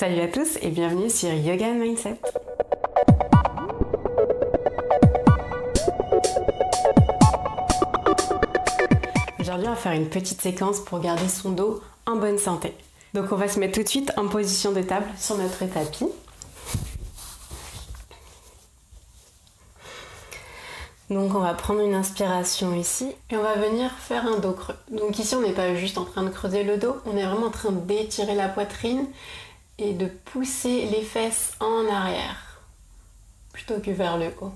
Salut à tous et bienvenue sur Yoga and Mindset. Aujourd'hui, on va faire une petite séquence pour garder son dos en bonne santé. Donc on va se mettre tout de suite en position de table sur notre tapis. Donc on va prendre une inspiration ici et on va venir faire un dos creux. Donc ici on n'est pas juste en train de creuser le dos, on est vraiment en train d'étirer la poitrine et de pousser les fesses en arrière plutôt que vers le haut.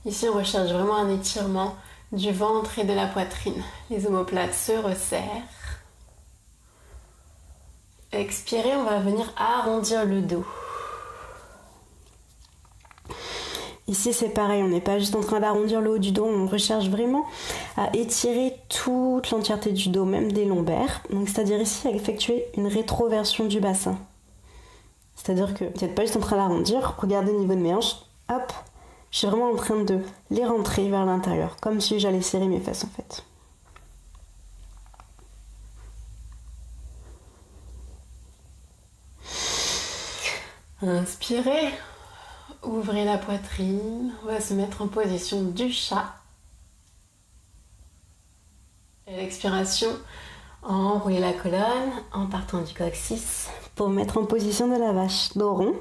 Ici on recherche vraiment un étirement du ventre et de la poitrine. Les omoplates se resserrent. Expirez, on va venir arrondir le dos. Ici c'est pareil, on n'est pas juste en train d'arrondir le haut du dos, on recherche vraiment à étirer toute l'entièreté du dos, même des lombaires. Donc c'est-à-dire ici à effectuer une rétroversion du bassin. C'est-à-dire que vous n'êtes pas juste en train d'arrondir, regardez au niveau de mes hanches, hop, je suis vraiment en train de les rentrer vers l'intérieur, comme si j'allais serrer mes fesses en fait. Inspirez. Ouvrez la poitrine, on va se mettre en position du chat. Et l'expiration, enroulez la colonne en partant du coccyx pour mettre en position de la vache, dos rond.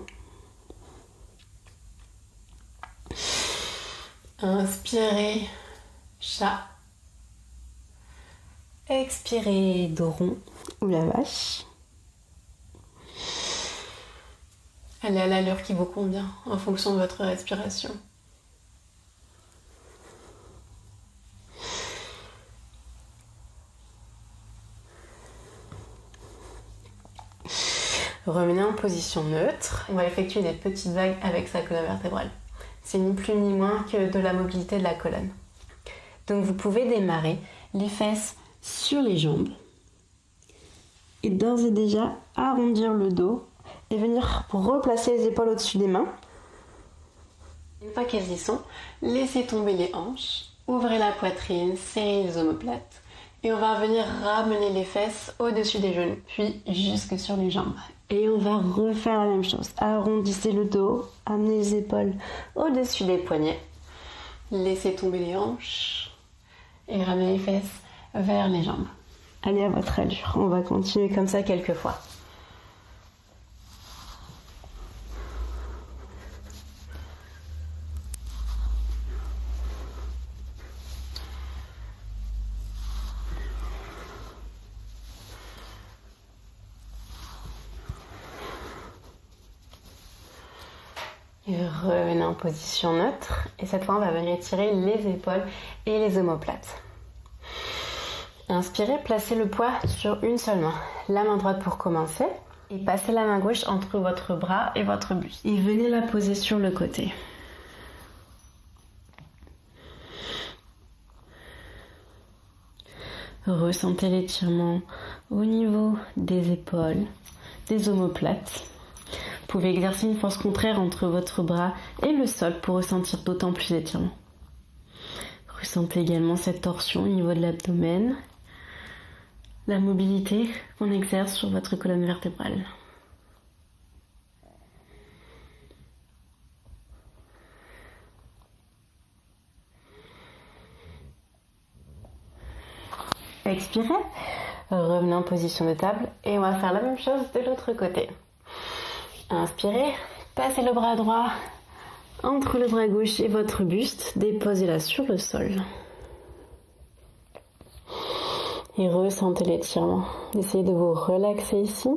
Inspirez, chat. Expirez, dos rond ou la vache. Allez à l'allure qui vous convient, en fonction de votre respiration. Revenez en position neutre. On va effectuer des petites vagues avec sa colonne vertébrale. C'est ni plus ni moins que de la mobilité de la colonne. Donc vous pouvez démarrer les fesses sur les jambes. Et d'ores et déjà arrondir le dos. Et venir replacer les épaules au-dessus des mains. Une fois qu'elles y sont, laissez tomber les hanches, ouvrez la poitrine, serrez les omoplates. Et on va venir ramener les fesses au-dessus des genoux, puis jusque sur les jambes. Et on va refaire la même chose. Arrondissez le dos, amenez les épaules au-dessus des poignets. Laissez tomber les hanches et ramenez les fesses vers les jambes. Allez à votre allure, on va continuer comme ça quelques fois. Et revenez en position neutre. Et cette fois, on va venir étirer les épaules et les omoplates. Inspirez, placez le poids sur une seule main. La main droite pour commencer. Et passez la main gauche entre votre bras et votre buste. Et venez la poser sur le côté. Ressentez l'étirement au niveau des épaules, des omoplates. Vous pouvez exercer une force contraire entre votre bras et le sol pour ressentir d'autant plus d'étirement. Ressentez également cette torsion au niveau de l'abdomen, la mobilité qu'on exerce sur votre colonne vertébrale. Expirez, revenez en position de table et on va faire la même chose de l'autre côté. Inspirez, passez le bras droit entre le bras gauche et votre buste, déposez-la sur le sol. Et ressentez l'étirement. Essayez de vous relaxer ici.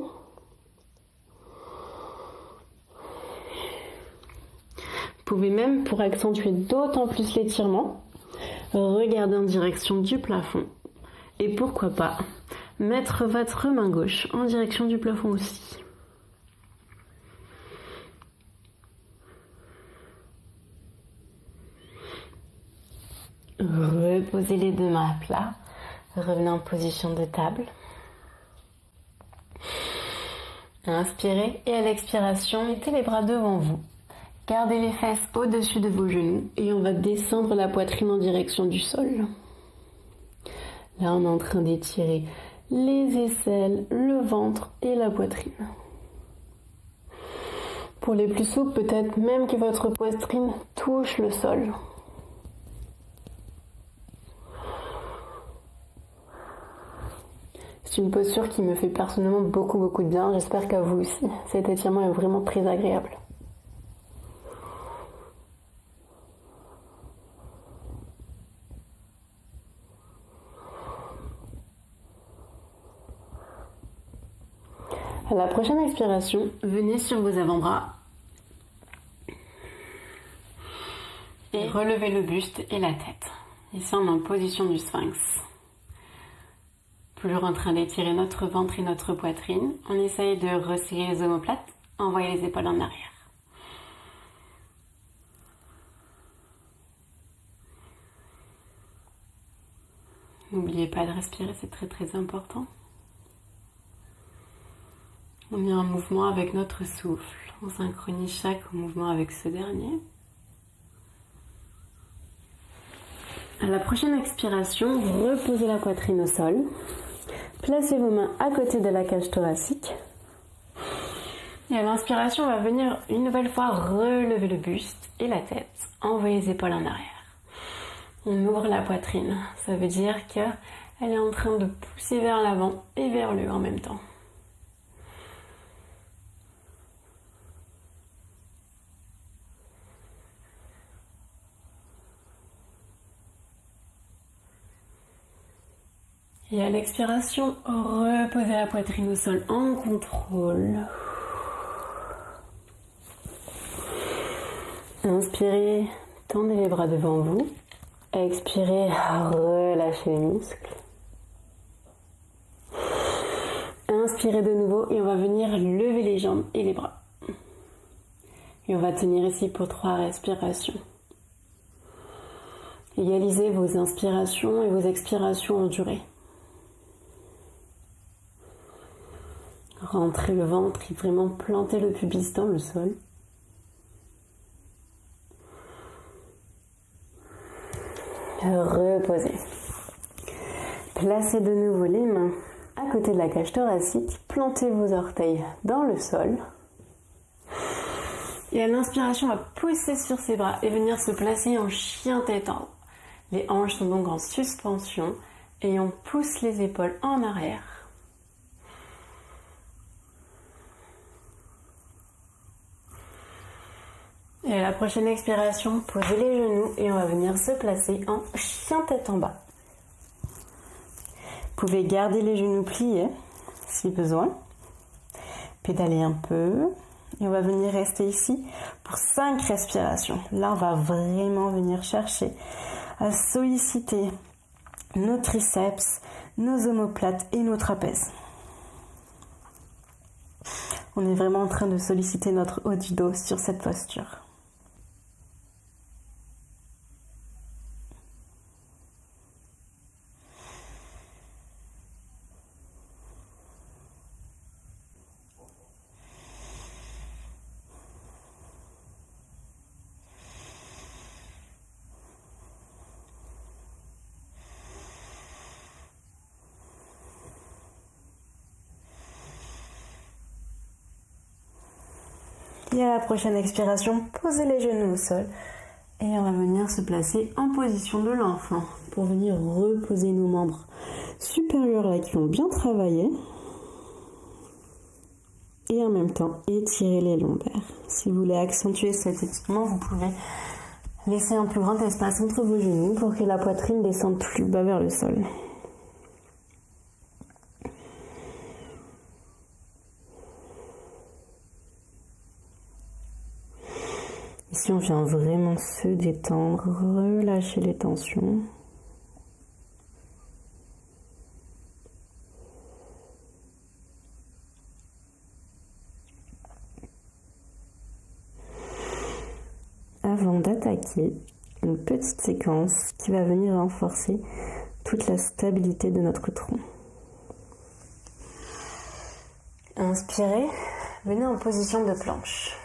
Vous pouvez même, pour accentuer d'autant plus l'étirement, regarder en direction du plafond. Et pourquoi pas, mettre votre main gauche en direction du plafond aussi. Reposez les deux mains à plat. Revenez en position de table. Inspirez et à l'expiration, mettez les bras devant vous. Gardez les fesses au-dessus de vos genoux et on va descendre la poitrine en direction du sol. Là, on est en train d'étirer les aisselles, le ventre et la poitrine. Pour les plus souples, peut-être même que votre poitrine touche le sol. C'est une posture qui me fait personnellement beaucoup de bien. J'espère qu'à vous aussi. Cet étirement est vraiment très agréable. À la prochaine expiration, venez sur vos avant-bras et relevez le buste et la tête. Ici, on est en position du sphinx. Toujours en train d'étirer notre ventre et notre poitrine. On essaye de resserrer les omoplates, envoyer les épaules en arrière. N'oubliez pas de respirer, c'est très important. On est en mouvement avec notre souffle. On synchronise chaque mouvement avec ce dernier. À la prochaine expiration, reposez la poitrine au sol. Placez vos mains à côté de la cage thoracique. Et à l'inspiration, on va venir une nouvelle fois relever le buste et la tête. Envoyer les épaules en arrière. On ouvre la poitrine. Ça veut dire qu'elle est en train de pousser vers l'avant et vers le haut en même temps. Et à l'expiration, reposez la poitrine au sol en contrôle. Inspirez, tendez les bras devant vous. Expirez, relâchez les muscles. Inspirez de nouveau et on va venir lever les jambes et les bras. Et on va tenir ici pour 3 respirations. Égalisez vos inspirations et vos expirations en durée. Rentrez le ventre et vraiment plantez le pubis dans le sol. Reposez. Placez de nouveau les mains à côté de la cage thoracique. Plantez vos orteils dans le sol. Et à l'inspiration, on va pousser sur ses bras et venir se placer en chien tête en haut. Les hanches sont donc en suspension et on pousse les épaules en arrière. Et à la prochaine expiration, posez les genoux et on va venir se placer en chien tête en bas. Vous pouvez garder les genoux pliés si besoin. Pédaler un peu. Et on va venir rester ici pour 5 respirations. Là, on va vraiment venir chercher à solliciter nos triceps, nos omoplates et nos trapèzes. On est vraiment en train de solliciter notre haut du dos sur cette posture. Et à la prochaine expiration, posez les genoux au sol et on va venir se placer en position de l'enfant pour venir reposer nos membres supérieurs là qui ont bien travaillé et en même temps étirer les lombaires. Si vous voulez accentuer cet étirement, vous pouvez laisser un plus grand espace entre vos genoux pour que la poitrine descende plus bas vers le sol. Ici, on vient vraiment se détendre, relâcher les tensions. Avant d'attaquer une petite séquence qui va venir renforcer toute la stabilité de notre tronc. Inspirez, venez en position de planche.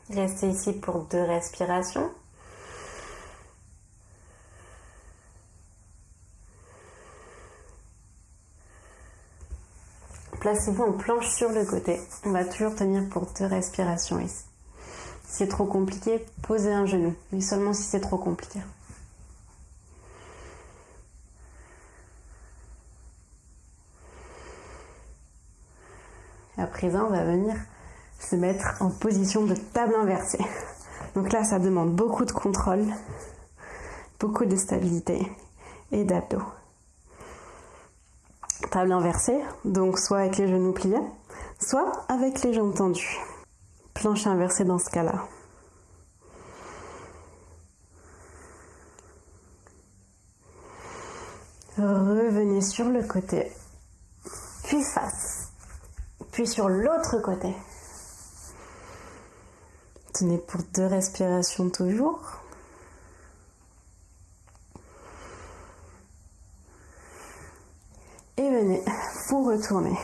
Restez ici pour 2 respirations. placez-vous en planche sur le côté. On va toujours tenir pour 2 respirations ici. Si c'est trop compliqué, posez un genou, mais seulement si c'est trop compliqué. À présent, on va venir se mettre en position de table inversée. Donc là, ça demande beaucoup de contrôle, beaucoup de stabilité et d'abdos. Table inversée, donc soit avec les genoux pliés, soit avec les jambes tendues. Planche inversée dans ce cas-là. Revenez sur le côté, puis face, puis sur l'autre côté. Tenez pour 2 respirations toujours. Et venez vous retourner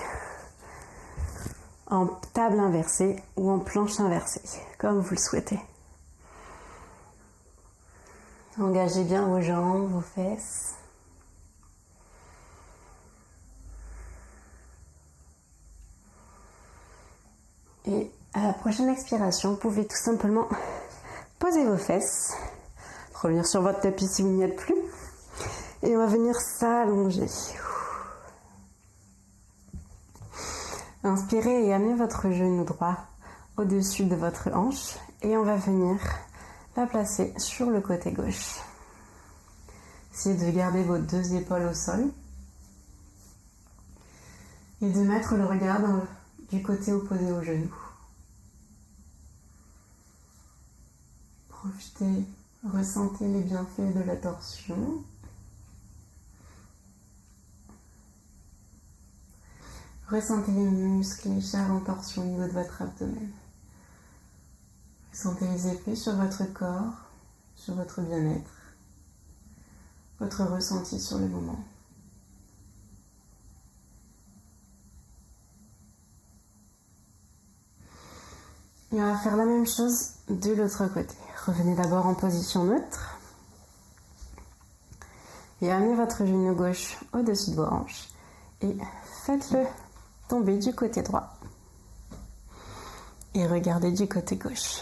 en table inversée ou en planche inversée, comme vous le souhaitez. Engagez bien vos jambes, vos fesses. Et à la prochaine expiration, vous pouvez tout simplement poser vos fesses, revenir sur votre tapis si vous n'y êtes plus, et on va venir s'allonger. Inspirez et amenez votre genou droit au-dessus de votre hanche et on va venir la placer sur le côté gauche. Essayez de garder vos 2 épaules au sol et de mettre le regard du côté opposé au genou. Profitez, ressentez les bienfaits de la torsion. Ressentez les muscles et les chairs en torsion au niveau de votre abdomen. Ressentez les effets sur votre corps, sur votre bien-être, votre ressenti sur le moment. Et on va faire la même chose de l'autre côté. Revenez d'abord en position neutre. Et amenez votre genou gauche au-dessus de vos hanches. Et faites-le tomber du côté droit. Et regardez du côté gauche.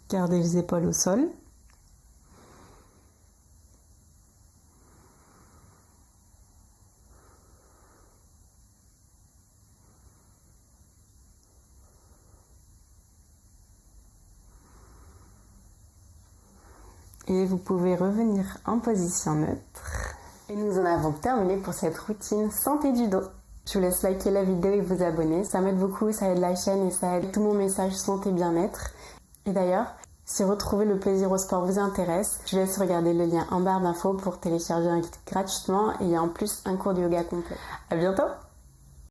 Gardez les épaules au sol. Et vous pouvez revenir en position neutre. Et nous en avons terminé pour cette routine santé du dos. Je vous laisse liker la vidéo et vous abonner. Ça m'aide beaucoup, ça aide la chaîne et ça aide tout mon message santé bien-être. Et d'ailleurs, si retrouver le plaisir au sport vous intéresse, je vous laisse regarder le lien en barre d'infos pour télécharger un guide gratuitement et en plus un cours de yoga complet. À bientôt!